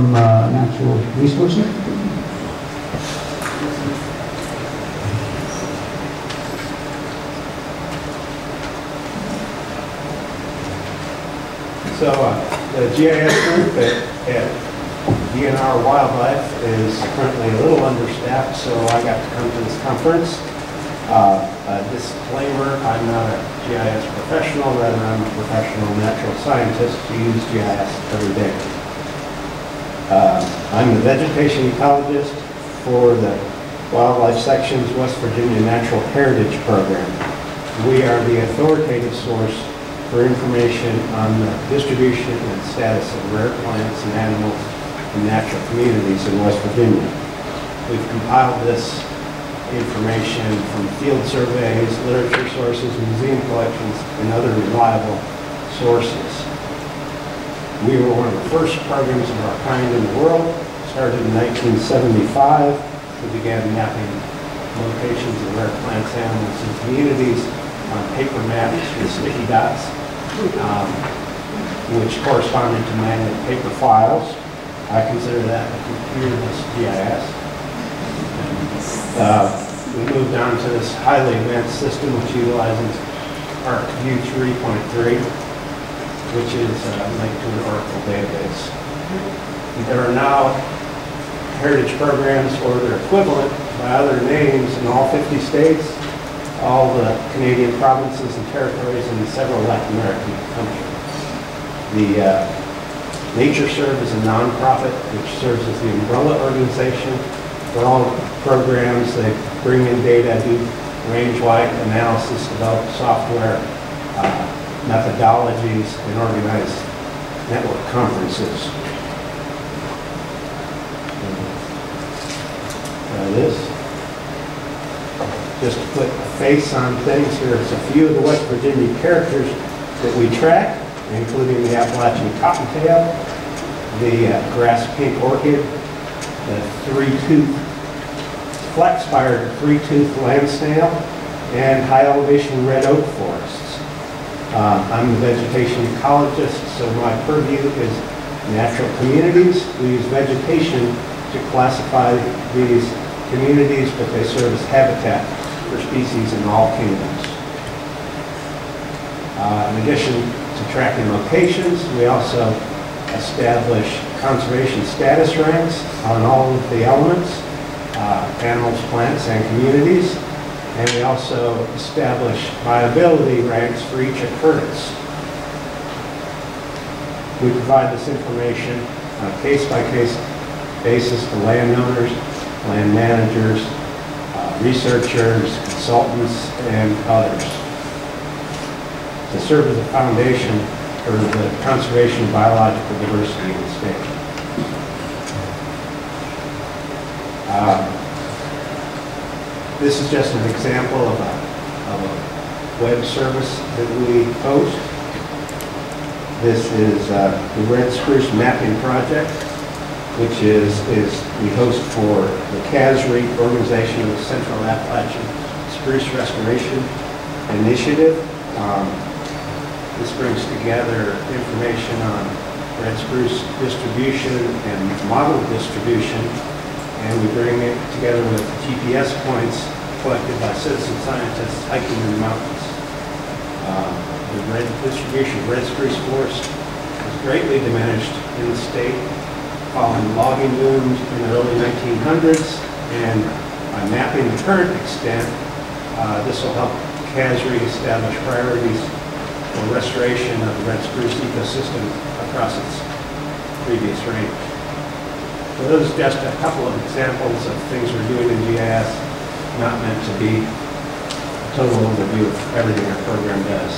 from natural resources. So the GIS group at DNR Wildlife is currently a little understaffed, so I got to come to this conference. A disclaimer, I'm not a GIS professional, rather I'm a professional natural scientist who use GIS every day. I'm the vegetation ecologist for the Wildlife Section's West Virginia Natural Heritage Program. We are the authoritative source for information on the distribution and status of rare plants and animals in natural communities in West Virginia. We've compiled this information from field surveys, literature sources, museum collections, and other reliable sources. We were one of the first programs of our kind in the world. Started in 1975. We began mapping locations of rare plants, animals, and communities on paper maps with sticky dots, which corresponded to magnet paper files. I consider that a computerless GIS. We moved on to this highly advanced system which utilizes ArcView 3.3, which is linked to an Oracle database. There are now heritage programs or their equivalent by other names in all 50 states, all the Canadian provinces and territories, and several Latin American countries. The NatureServe is a nonprofit which serves as the umbrella organization for all programs. They bring in data, do range-wide analysis, develop software, methodologies, and organize network conferences. There it is. Just to put a face on things, here's a few of the West Virginia characters that we track, including the Appalachian cottontail, the grass pink orchid, the three-tooth, flex-fired three-tooth land snail, and high-elevation red oak forests. I'm the vegetation ecologist, so my purview is natural communities. We use vegetation to classify these communities, but they serve as habitat for species in all kingdoms. In addition to tracking locations, we also establish conservation status ranks on all of the elements, animals, plants, and communities. And we also establish viability ranks for each occurrence. We provide this information on a case-by-case basis to landowners, land managers, researchers, consultants, and others to serve as a foundation for the conservation of biological diversity in the state. This is just an example of a web service that we host. This is the Red Spruce Mapping Project, which is we host for the CASRE organization of the Central Appalachian Spruce Restoration Initiative. This brings together information on red spruce distribution and model distribution, and we bring it together with GPS points collected by citizen scientists hiking in the mountains. The red distribution of red spruce forest was greatly diminished in the state following logging booms in the early 1900s, and by mapping the current extent, this will help CASRE establish priorities for restoration of the red spruce ecosystem across its previous range. So those are just a couple of examples of things we're doing in GIS, not meant to be a total overview of everything our program does.